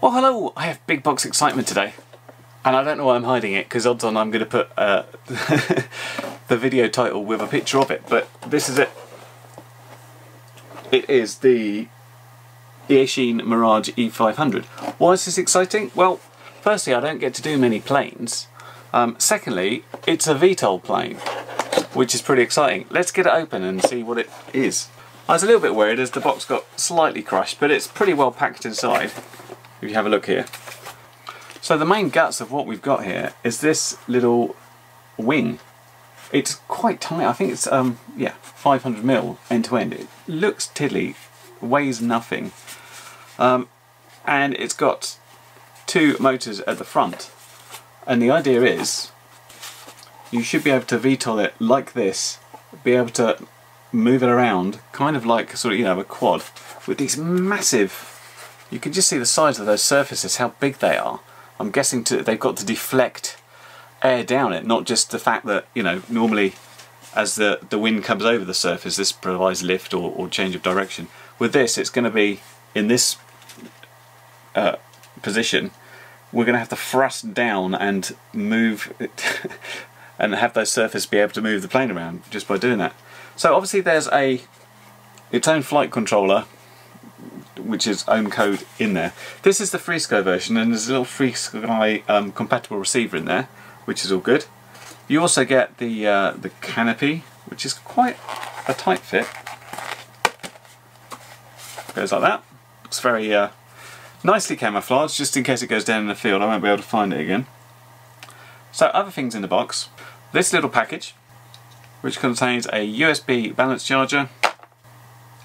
Well, hello! I have big box excitement today, and I don't know why I'm hiding it, because odds on I'm going to put the video title with a picture of it, but this is it. It is the Eachine Mirage E500. Why is this exciting? Well, firstly, I don't get to do many planes. Secondly, it's a VTOL plane, which is pretty exciting. Let's get it open and see what it is. I was a little bit worried as the box got slightly crushed, but it's pretty well packed inside. If you have a look here. So the main guts of what we've got here is this little wing. It's quite tiny. I think it's 500mm end to end. It looks tiddly, weighs nothing, and it's got two motors at the front. And the idea is you should be able to VTOL it like this, be able to move it around, kind of like sort of, a quad with these massive. You can just see the size of those surfaces, how big they are. I'm guessing they've got to deflect air down it, not just the fact that, normally as the wind comes over the surface, this provides lift or change of direction. With this, it's going to be in this position. We're going to have to thrust down and move it and have those surfaces be able to move the plane around just by doing that. So obviously there's its own flight controller, which is own code in there. This is the FreeSky version, and there's a little FreeSky compatible receiver in there, which is all good. You also get the canopy, which is quite a tight fit. Goes like that. Looks very nicely camouflaged, just in case it goes down in the field. I won't be able to find it again. So other things in the box. This little package, which contains a USB balance charger,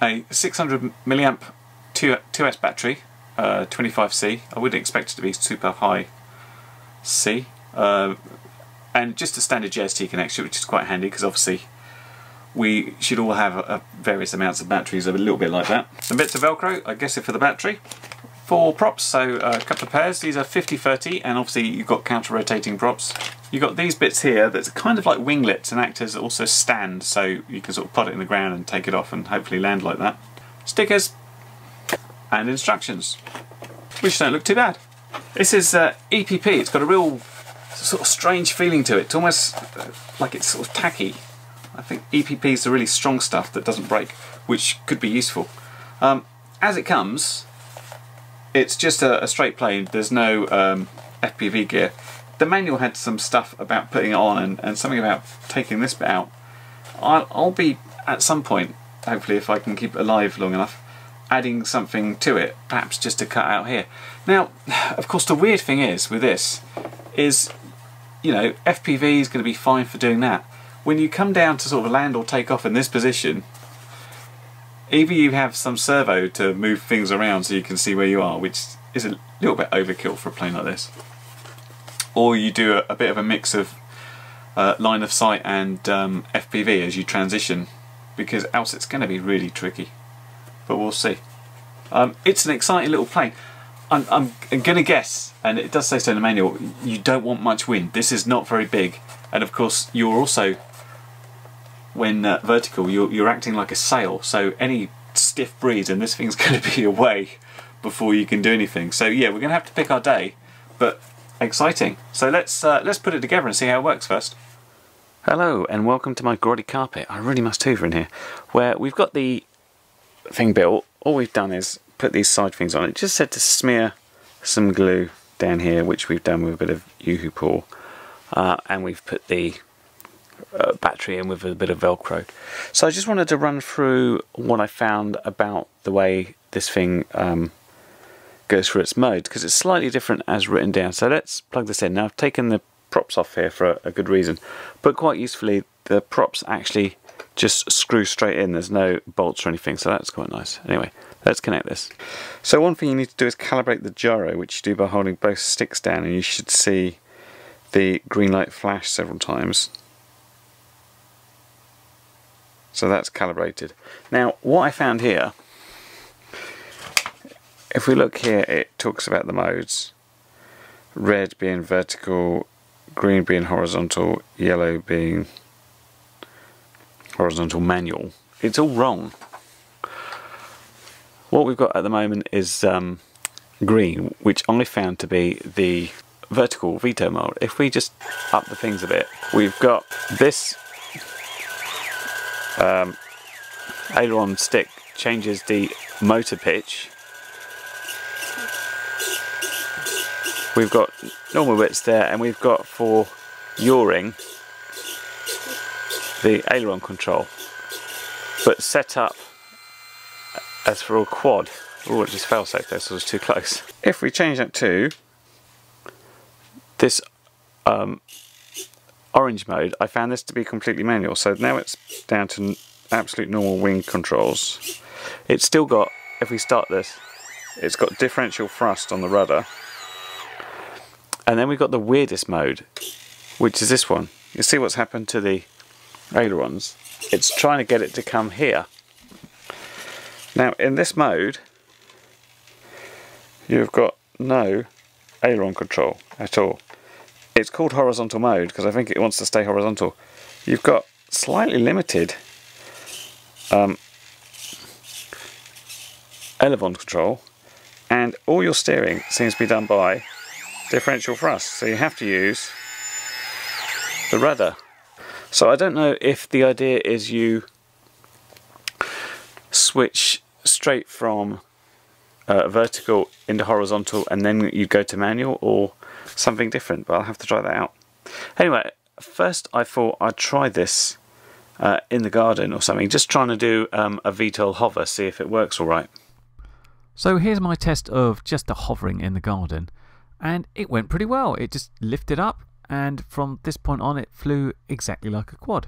a 600 milliamp 2S battery, 25C. I wouldn't expect it to be super high C, and just a standard JST connection, which is quite handy because obviously we should all have various amounts of batteries, a little bit like that. Some bits of Velcro, I guess, for the battery. 4 props, so a couple of pairs. These are 50-30, and obviously you've got counter-rotating props. You've got these bits here that's kind of like winglets and act as also stand, so you can sort of put it in the ground and take it off and hopefully land like that. Stickers and instructions, which don't look too bad. This is EPP. It's got a real sort of strange feeling to it. It's almost like it's sort of tacky. I think EPP is the really strong stuff that doesn't break, which could be useful. As it comes, it's just a straight plane. There's no FPV gear. The manual had some stuff about putting it on and something about taking this bit out. I'll be, at some point, hopefully if I can keep it alive long enough, adding something to it, perhaps just to cut out here. Now, of course, the weird thing is with this is, FPV is going to be fine for doing that. When you come down to sort of land or take off in this position, either you have some servo to move things around so you can see where you are, which is a little bit overkill for a plane like this, or you do a bit of a mix of line of sight and FPV as you transition, because else it's going to be really tricky. But we'll see. It's an exciting little plane. I'm going to guess, and it does say so in the manual, you don't want much wind. This is not very big, and of course you're also, when vertical, you're acting like a sail, so any stiff breeze and this thing's going to be away before you can do anything. So yeah, we're going to have to pick our day, but exciting. So let's put it together and see how it works first. Hello and welcome to my grotty carpet. I really must hoover in here, where we've got the thing built. All we've done is put these side things on. It just said to smear some glue down here, which we've done with a bit of Yoo-hoo Paw, and we've put the battery in with a bit of Velcro. So I just wanted to run through what I found about the way this thing goes through its modes, because it's slightly different as written down. So let's plug this in. Now I've taken the props off here for a good reason, but quite usefully the props actually just screw straight in. There's no bolts or anything, so that's quite nice. Anyway, let's connect this. So one thing you need to do is calibrate the gyro, which you do by holding both sticks down, and you should see the green light flash several times. So that's calibrated. Now what I found here, if we look here, it talks about the modes. Red being vertical, green being horizontal, yellow being horizontal manual. It's all wrong. What we've got at the moment is green, which I found to be the vertical VTOL mode. If we just up the things a bit, we've got this aileron stick changes the motor pitch. We've got normal bits there, and we've got for yawing the aileron control, but set up as for a quad. Oh, it just fell safe there, so it was too close. If we change that to this orange mode, I found this to be completely manual, so now it's down to absolute normal wing controls. It's still got, if we start this, it's got differential thrust on the rudder. And then we've got the weirdest mode, which is this one. You see what's happened to the ailerons? It's trying to get it to come here. Now in this mode, you've got no aileron control at all. It's called horizontal mode because I think it wants to stay horizontal. You've got slightly limited aileron control, and all your steering seems to be done by differential thrust, so you have to use the rudder. So I don't know if the idea is you switch straight from vertical into horizontal and then you go to manual, or something different, but I'll have to try that out. Anyway, first I thought I'd try this in the garden or something, just trying to do a VTOL hover, see if it works alright. So here's my test of just the hovering in the garden, and it went pretty well. It just lifted up, and from this point on it flew exactly like a quad.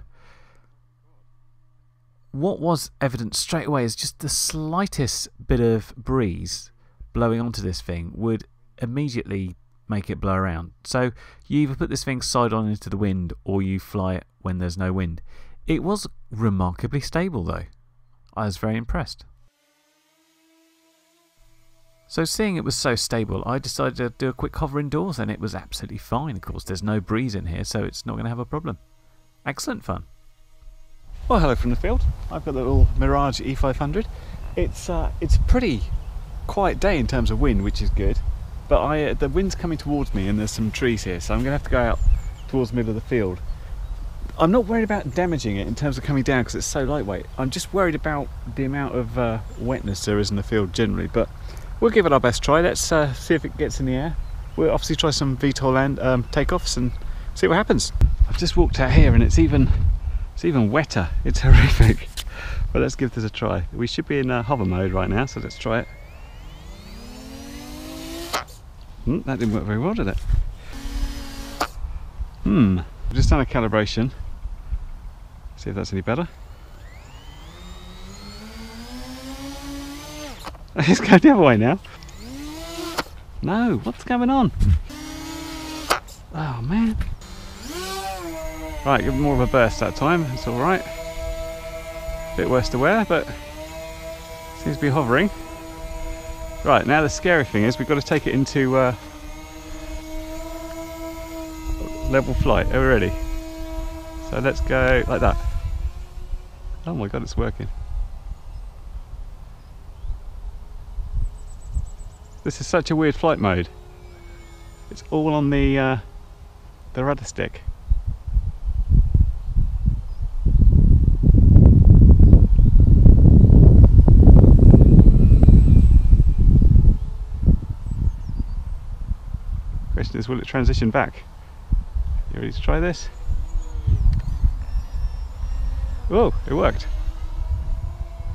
What was evident straight away is just the slightest bit of breeze blowing onto this thing would immediately make it blow around. So you either put this thing side on into the wind, or you fly it when there's no wind. It was remarkably stable though. I was very impressed. So seeing it was so stable, I decided to do a quick hover indoors, and it was absolutely fine. Of course, there's no breeze in here, so it's not going to have a problem. Excellent fun. Well, hello from the field. I've got the little Mirage E500. It's a pretty quiet day in terms of wind, which is good. But the wind's coming towards me, and there's some trees here, so I'm going to have to go out towards the middle of the field. I'm not worried about damaging it in terms of coming down because it's so lightweight. I'm just worried about the amount of wetness there is in the field generally. But we'll give it our best try. Let's see if it gets in the air. We'll obviously try some VTOL land takeoffs and see what happens. I've just walked out here and it's even wetter. It's horrific. But let's give this a try. We should be in hover mode right now, so let's try it. That didn't work very well, did it? I've just done a calibration. See if that's any better. It's going the other way now. No, what's going on? Oh man. Right, give it more of a burst that time, it's alright. Bit worse to wear, but seems to be hovering. Right, now the scary thing is we've got to take it into level flight. Are we ready? So let's go like that. Oh my god, it's working. This is such a weird flight mode. It's all on the rudder stick. Question is, will it transition back? You ready to try this? Oh, it worked.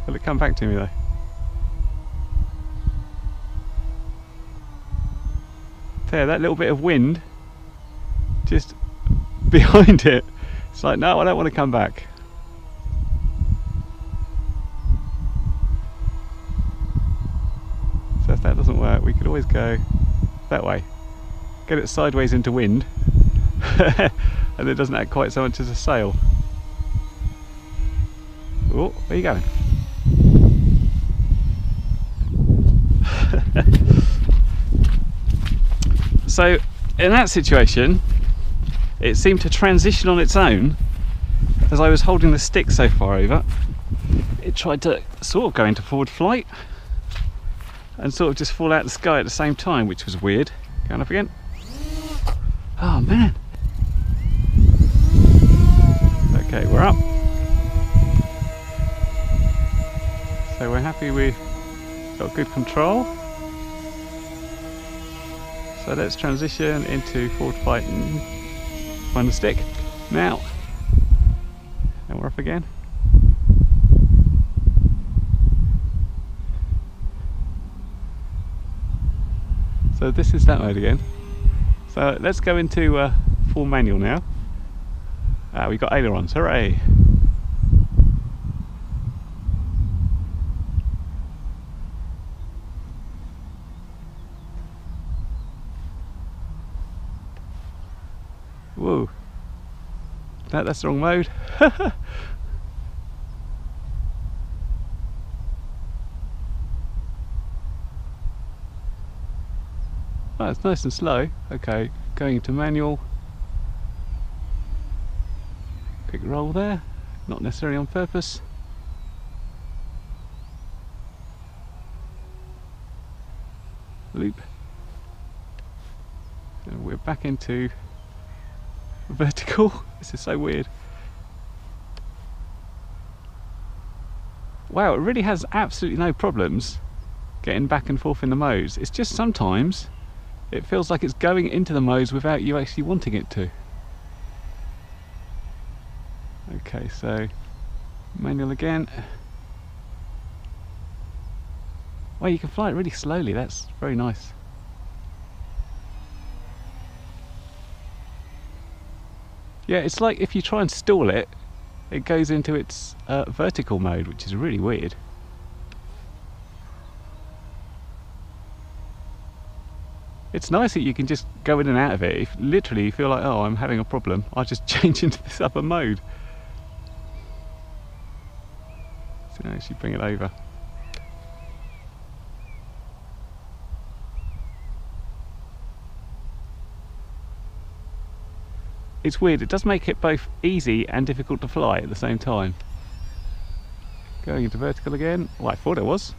Will it come back to me though? There, that little bit of wind just behind it. It's like, no, I don't want to come back. So if that doesn't work, we could always go that way. Get it sideways into wind and it doesn't act quite so much as a sail. Oh, where are you going? So in that situation it seemed to transition on its own. As I was holding the stick so far over, it tried to sort of go into forward flight, and sort of just fall out of the sky at the same time, which was weird. Going up again. Oh man. Okay, we're up. So we're happy we've got good control. So let's transition into forward flight and find the stick. Now, and we're up again. So this is that mode again. So let's go into full manual now. We've got ailerons, hooray! Whoa, that's the wrong mode. Oh, it's nice and slow. Okay, going into manual. Quick roll there, not necessarily on purpose. Loop. And we're back into vertical. This is so weird. Wow, it really has absolutely no problems getting back and forth in the modes. It's just sometimes it feels like it's going into the modes without you actually wanting it to. Okay, so manual again. Well, you can fly it really slowly, that's very nice. Yeah, it's like if you try and stall it, it goes into its vertical mode, which is really weird. It's nice that you can just go in and out of it. If literally you feel like, oh, I'm having a problem, I'll just change into this upper mode. So now actually bring it over. It's weird, it does make it both easy and difficult to fly at the same time. Going into vertical again. Well, I thought it was.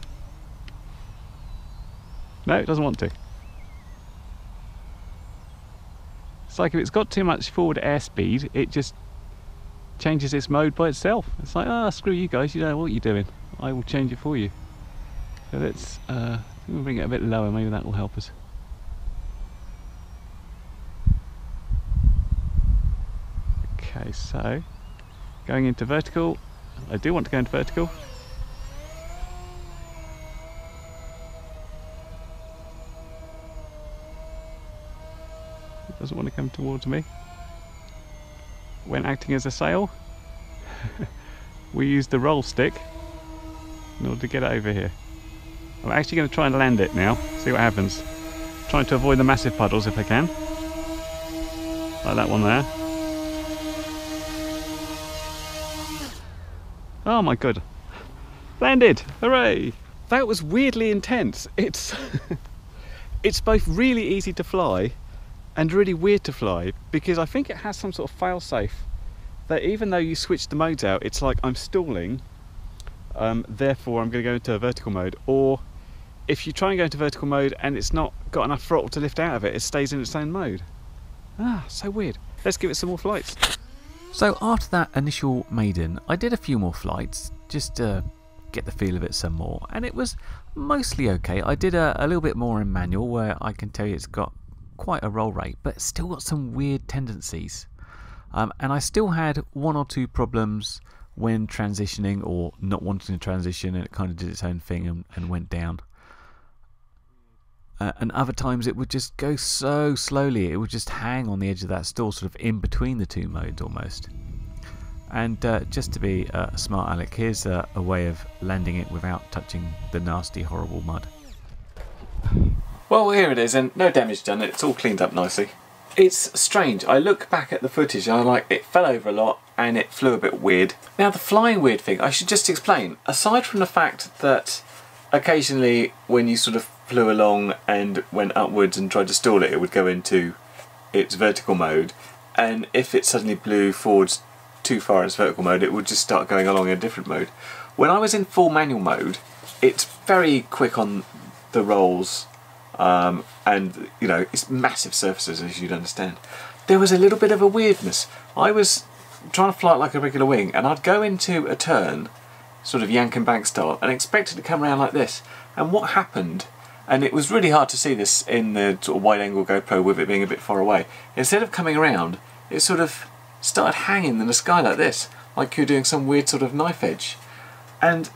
No, it doesn't want to. It's like if it's got too much forward airspeed, it just changes its mode by itself. It's like, ah, oh, screw you guys, you don't know what you're doing. I will change it for you. So let's we'll bring it a bit lower, maybe that will help us. Okay, so going into vertical. I do want to go into vertical. It doesn't want to come towards me. When acting as a sail, we use the roll stick in order to get it over here. I'm actually going to try and land it now, see what happens. Trying to avoid the massive puddles if I can. Like that one there. Oh my god. Landed! Hooray! That was weirdly intense. It's it's both really easy to fly and really weird to fly, because I think it has some sort of fail-safe that even though you switch the modes out, it's like I'm stalling, therefore I'm going to go into a vertical mode, or if you try and go into vertical mode and it's not got enough throttle to lift out of it, it stays in its own mode. Ah, so weird. Let's give it some more flights. So after that initial maiden, I did a few more flights just to get the feel of it some more, and it was mostly okay. I did a little bit more in manual, where I can tell you it's got quite a roll rate, but it's still got some weird tendencies. And I still had one or two problems when transitioning or not wanting to transition, and it kind of did its own thing and went down. And other times it would just go so slowly, it would just hang on the edge of that stall, sort of in between the two modes almost. And just to be a smart aleck, here's a way of landing it without touching the nasty, horrible mud. Well, here it is, and no damage done. It's all cleaned up nicely. It's strange. I look back at the footage and I'm like, it fell over a lot and it flew a bit weird. Now, the flying weird thing, I should just explain. Aside from the fact that occasionally when you sort of flew along and went upwards and tried to stall it, it would go into its vertical mode, and if it suddenly blew forwards too far in its vertical mode, it would just start going along in a different mode. When I was in full manual mode, it's very quick on the rolls, and you know, it's massive surfaces, as you'd understand. There was a little bit of a weirdness. I was trying to fly it like a regular wing, and I'd go into a turn, sort of yank and bank style, and expect it to come around like this. And what happened, and it was really hard to see this in the sort of wide angle GoPro with it being a bit far away, instead of coming around, it sort of started hanging in the sky like this, like you're doing some weird sort of knife edge. And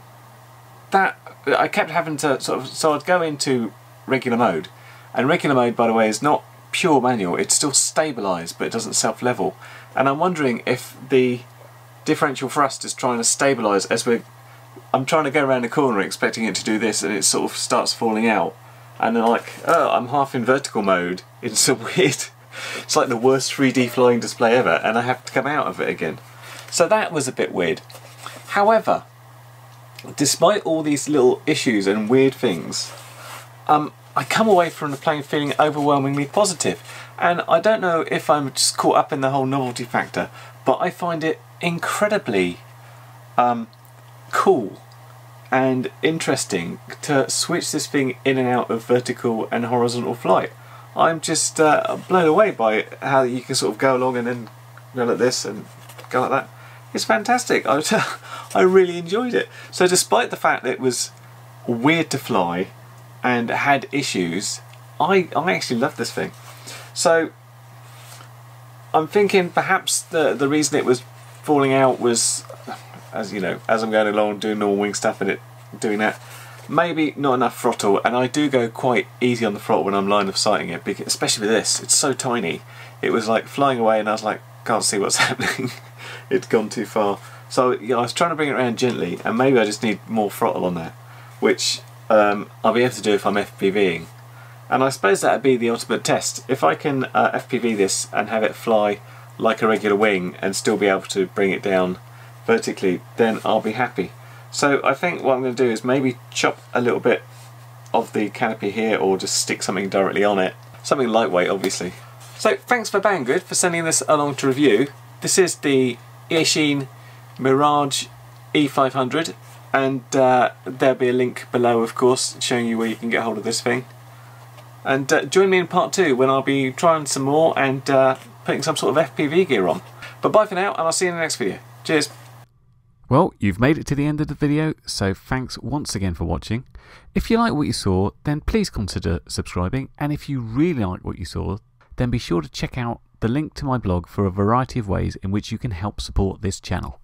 that, I kept having to sort of, so I'd go into regular mode, and regular mode, by the way, is not pure manual, it's still stabilised, but it doesn't self-level. And I'm wondering if the differential thrust is trying to stabilise as I'm trying to go around the corner expecting it to do this, and it sort of starts falling out. And then like, oh, I'm half in vertical mode in some weird, it's like the worst 3D flying display ever, and I have to come out of it again. So that was a bit weird. However, despite all these little issues and weird things, I come away from the plane feeling overwhelmingly positive. And I don't know if I'm just caught up in the whole novelty factor, but I find it incredibly cool and interesting to switch this thing in and out of vertical and horizontal flight. I'm just blown away by how you can sort of go along and then go like this and go like that. It's fantastic. I really enjoyed it. So despite the fact that it was weird to fly and had issues, I actually loved this thing. So I'm thinking perhaps the reason it was falling out was, as you know, as I'm going along doing normal wing stuff and it doing that, maybe not enough throttle. And I do go quite easy on the throttle when I'm line of sighting it, because, especially with this, it's so tiny. It was like flying away and I was like, can't see what's happening. It's gone too far. So yeah, I was trying to bring it around gently, and maybe I just need more throttle on that, which I'll be able to do if I'm FPVing. And I suppose that would be the ultimate test. If I can FPV this and have it fly like a regular wing and still be able to bring it down vertically, then I'll be happy. So I think what I'm going to do is maybe chop a little bit of the canopy here, or just stick something directly on it. Something lightweight, obviously. So thanks for Banggood for sending this along to review. This is the Eachine Mirage E500, and there'll be a link below, of course, showing you where you can get hold of this thing. And join me in part 2 when I'll be trying some more and putting some sort of FPV gear on. But bye for now, and I'll see you in the next video. Cheers. Well, you've made it to the end of the video, so thanks once again for watching. If you like what you saw, then please consider subscribing, and if you really like what you saw, then be sure to check out the link to my blog for a variety of ways in which you can help support this channel.